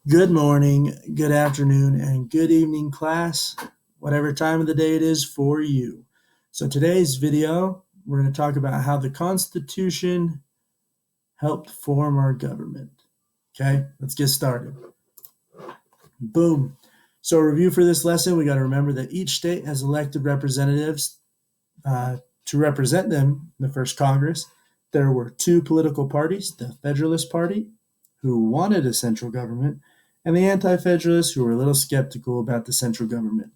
Good morning, good afternoon, and good evening, class, whatever time of the day it is for you. So, today's video, we're going to talk about how the Constitution helped form our government. Okay, let's get started. Boom. So, review for this lesson, we got to remember that each state has elected representatives to represent them in the first Congress. There were two political parties, the Federalist Party, who wanted a central government, and the Anti-Federalists, who were a little skeptical about the central government.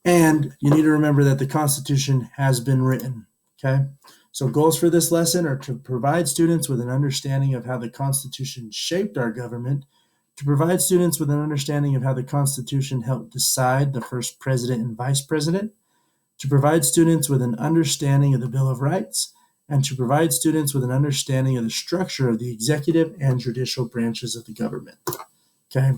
And you need to remember that the Constitution has been written, okay? So goals for this lesson are to provide students with an understanding of how the Constitution shaped our government, to provide students with an understanding of how the Constitution helped decide the first president and vice president, to provide students with an understanding of the Bill of Rights, and to provide students with an understanding of the structure of the executive and judicial branches of the government. Okay,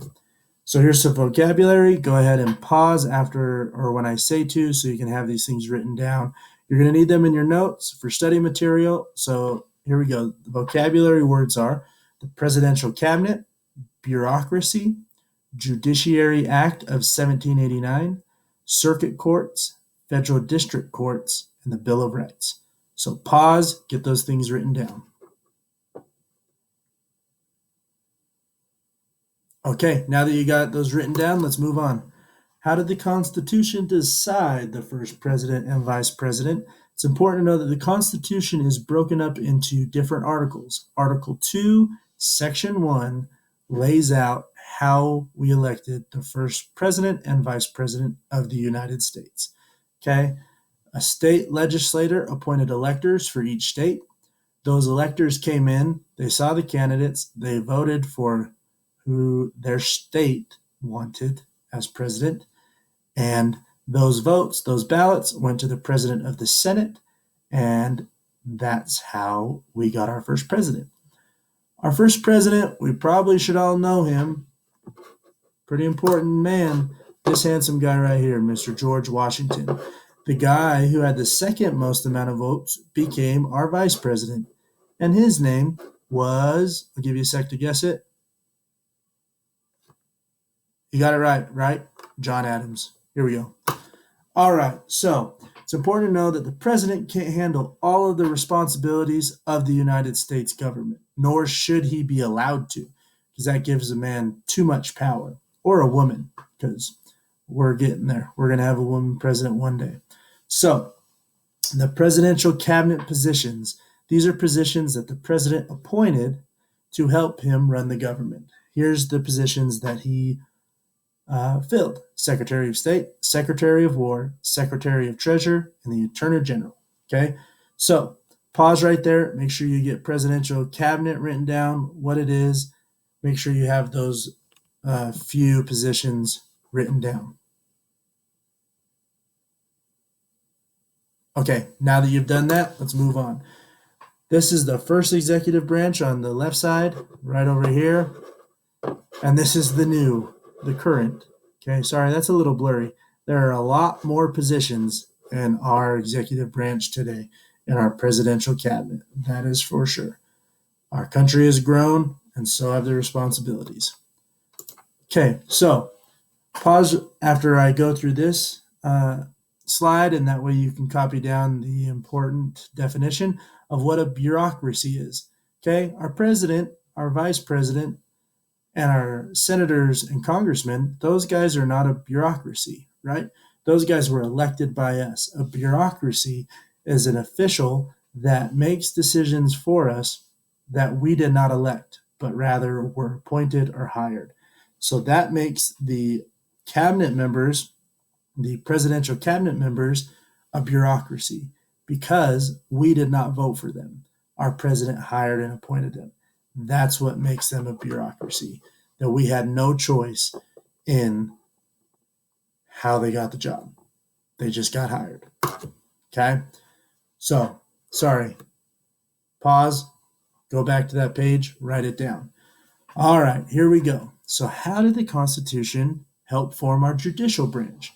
so here's some vocabulary. Go ahead and pause after or when I say to so you can have these things written down. You're going to need them in your notes for study material. So here we go. The vocabulary words are the Presidential Cabinet, bureaucracy, Judiciary Act of 1789, circuit courts, federal district courts, and the Bill of Rights. So pause, get those things written down. Okay, now that you got those written down, let's move on. How did the Constitution decide the first president and vice president? It's important to know that the Constitution is broken up into different articles. Article 2, Section 1 lays out how we elected the first president and vice president of the United States. Okay, a state legislator appointed electors for each state. Those electors came in, they saw the candidates, they voted for who their state wanted as president. And those votes, those ballots went to the president of the Senate. And that's how we got our first president. Our first president, we probably should all know him. Pretty important man. This handsome guy right here, Mr. George Washington. The guy who had the second most amount of votes became our vice president. And his name was, I'll give you a sec to guess it. You got it right? John Adams. Here we go. All right, so it's important to know that the president can't handle all of the responsibilities of the United States government, nor should he be allowed to, because that gives a man too much power, or a woman, because we're getting there. We're going to have a woman president one day. So, the presidential cabinet positions, these are positions that the president appointed to help him run the government. Here's the positions that he filled: Secretary of State, Secretary of War, Secretary of Treasury, and the Attorney General. Okay, so pause right there. Make sure you get presidential cabinet written down, what it is. Make sure you have those few positions written down. Okay, now that you've done that, let's move on. This is the first executive branch on the left side, right over here. And this is the current. Okay, sorry, that's a little blurry. There are a lot more positions in our executive branch today in our presidential cabinet. That is for sure. Our country has grown, and so have the responsibilities. Okay, so pause after I go through this slide, and that way you can copy down the important definition of what a bureaucracy is. Okay, our president, our vice president, and our senators and congressmen, those guys are not a bureaucracy, right? Those guys were elected by us. A bureaucracy is an official that makes decisions for us that we did not elect, but rather were appointed or hired. So that makes the cabinet members, the presidential cabinet members, a bureaucracy because we did not vote for them. Our president hired and appointed them. That's what makes them a bureaucracy, that we had no choice in how they got the job. They just got hired. Okay? So, sorry. Pause. Go back to that page. Write it down. All right, here we go. So, how did the Constitution help form our judicial branch?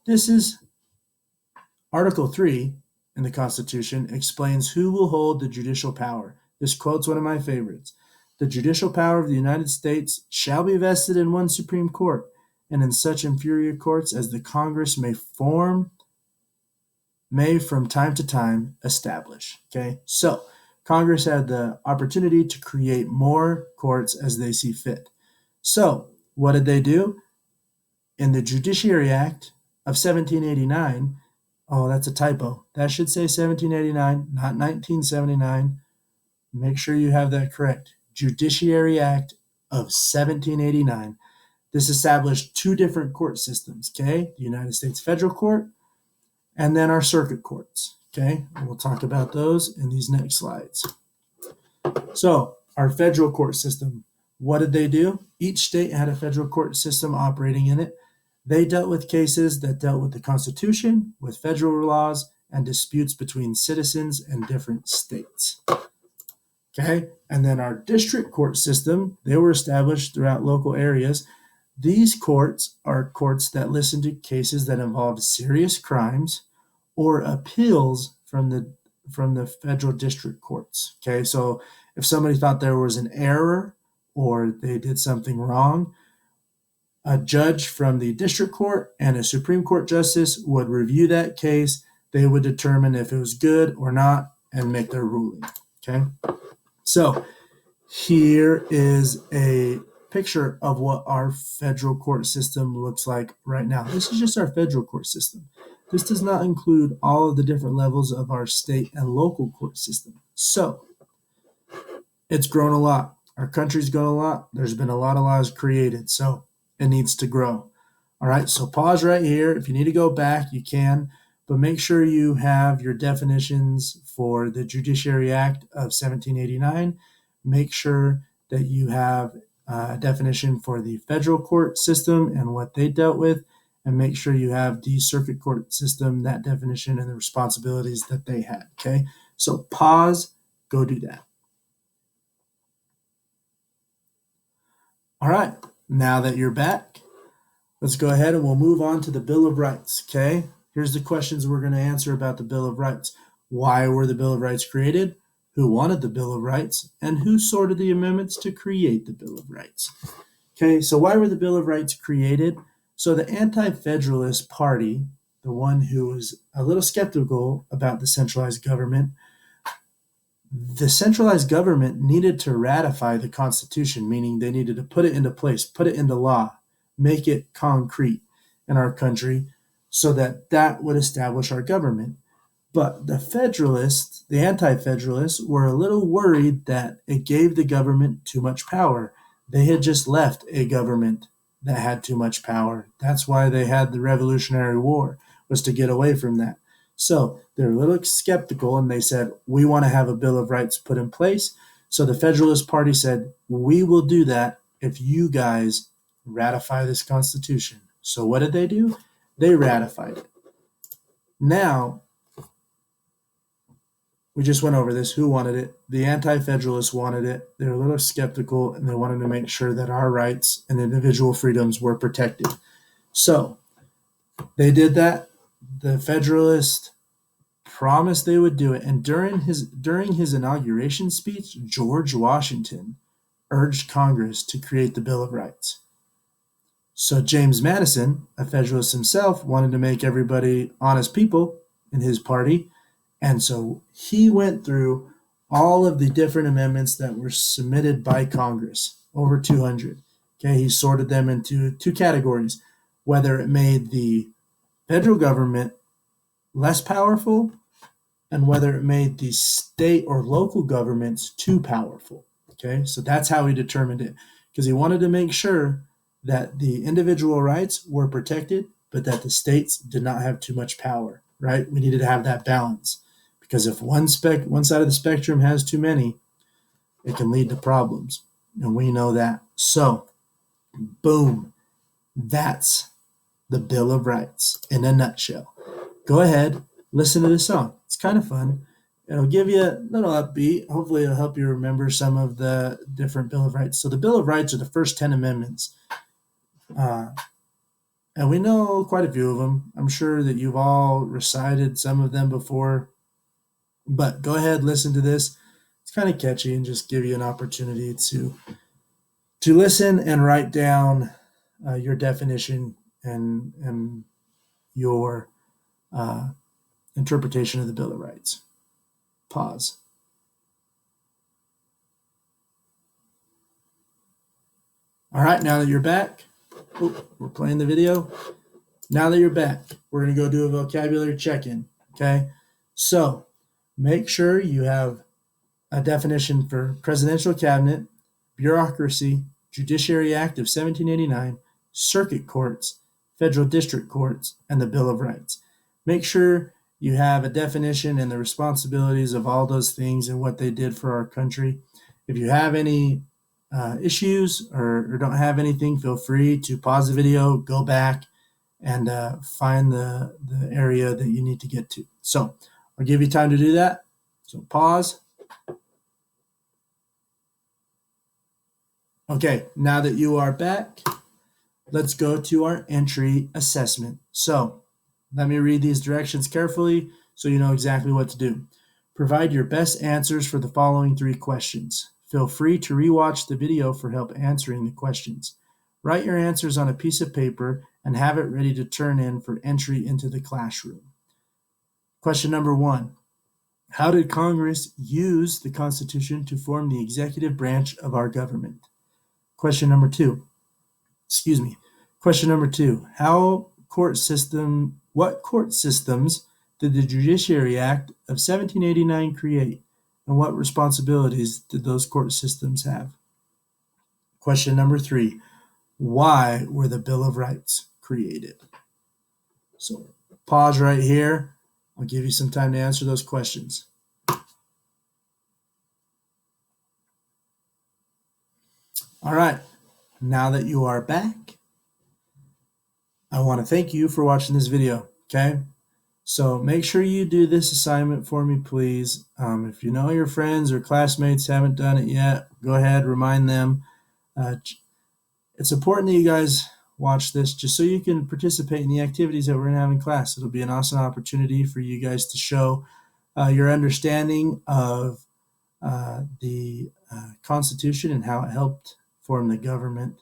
This is Article 3 in the Constitution explains who will hold the judicial power. This quote's one of my favorites. The judicial power of the United States shall be vested in one Supreme Court, and in such inferior courts as the Congress may from time to time establish. Okay, so Congress had the opportunity to create more courts as they see fit. So what did they do? In the Judiciary Act of 1789, oh, that's a typo. That should say 1789, not 1979. Make sure you have that correct. Judiciary Act of 1789. This established two different court systems, okay? The United States Federal Court and then our circuit courts, okay? And we'll talk about those in these next slides. So, our federal court system, what did they do? Each state had a federal court system operating in it. They dealt with cases that dealt with the Constitution, with federal laws, and disputes between citizens and different states. Okay, and then our district court system, they were established throughout local areas. These courts are courts that listen to cases that involve serious crimes or appeals from the federal district courts. Okay, so if somebody thought there was an error or they did something wrong, a judge from the district court and a Supreme Court justice would review that case. They would determine if it was good or not and make their ruling. Okay, so here is a picture of what our federal court system looks like right now. This is just our federal court system. This does not include all of the different levels of our state and local court system. So it's grown a lot. Our country's grown a lot. There's been a lot of laws created, so it needs to grow. All right, so pause right here. If you need to go back, you can, but make sure you have your definitions for the Judiciary Act of 1789. Make sure that you have a definition for the federal court system and what they dealt with, and make sure you have the circuit court system, that definition, and the responsibilities that they had. Okay, so pause, go do that. All right, now that you're back, let's go ahead and we'll move on to the Bill of Rights. Okay, here's the questions we're going to answer about the Bill of Rights. Why were the Bill of Rights created? Who wanted the Bill of Rights? And who sorted the amendments to create the Bill of Rights? Okay, so why were the Bill of Rights created? So the Anti-Federalist Party, the one who was a little skeptical about the centralized government needed to ratify the Constitution, meaning they needed to put it into place, put it into law, make it concrete in our country so that would establish our government. But the Federalists, the Anti-Federalists, were a little worried that it gave the government too much power. They had just left a government that had too much power. That's why they had the Revolutionary War, was to get away from that. So they're a little skeptical, and they said, we want to have a Bill of Rights put in place. So the Federalist Party said, we will do that if you guys ratify this Constitution. So what did they do? They ratified it. Now, we just went over this. Who wanted it? The Anti-Federalists wanted it. They were a little skeptical, and they wanted to make sure that our rights and individual freedoms were protected. So they did that. The Federalists promised they would do it. And during his inauguration speech, George Washington urged Congress to create the Bill of Rights. So James Madison, a Federalist himself, wanted to make everybody honest people in his party. And so he went through all of the different amendments that were submitted by Congress, over 200. Okay, he sorted them into two categories, whether it made the federal government less powerful and whether it made the state or local governments too powerful. Okay, so that's how he determined it, because he wanted to make sure that the individual rights were protected, but that the states did not have too much power, right? We needed to have that balance. Because if one side of the spectrum has too many, it can lead to problems. And we know that. So, boom, that's the Bill of Rights in a nutshell. Go ahead, listen to this song. It's kind of fun. It'll give you a little upbeat. Hopefully it'll help you remember some of the different Bill of Rights. So the Bill of Rights are the first 10 amendments. And we know quite a few of them. I'm sure that you've all recited some of them before. But go ahead, listen to this. it's kind of catchy and just give you an opportunity to listen and write down your definition and your uh, interpretation of the Bill of Rights. Pause. All right, now that you're back, we're playing the video. Now that you're back, we're going to go do a vocabulary check-in, okay? So make sure you have a definition for presidential cabinet, bureaucracy, Judiciary Act of 1789, circuit courts, federal district courts, and the Bill of Rights. Make sure you have a definition and the responsibilities of all those things and what they did for our country. If you have any issues or don't have anything, feel free to pause the video, go back, and find the area that you need to get to. So I'll give you time to do that. So pause. Okay, now that you are back, let's go to our entry assessment. So let me read these directions carefully so you know exactly what to do. Provide your best answers for the following 3 questions. Feel free to rewatch the video for help answering the questions. Write your answers on a piece of paper and have it ready to turn in for entry into the classroom. Question number 1. How did Congress use the Constitution to form the executive branch of our government? Question number 2. Question number 2. What court systems did the Judiciary Act of 1789 create, and what responsibilities did those court systems have? Question number 3. Why were the Bill of Rights created? So pause right here. I'll give you some time to answer those questions. All right, now that you are back, I want to thank you for watching this video, okay? So make sure you do this assignment for me, please. If you know your friends or classmates haven't done it yet, go ahead, remind them. It's important that you guys watch this just so you can participate in the activities that we're going to have in class. It'll be an awesome opportunity for you guys to show your understanding of the Constitution and how it helped form the government.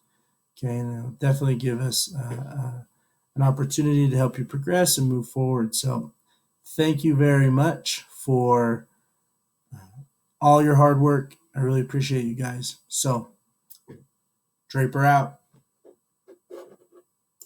Okay, and it'll definitely give us an opportunity to help you progress and move forward. So thank you very much for all your hard work. I really appreciate you guys. So Draper out.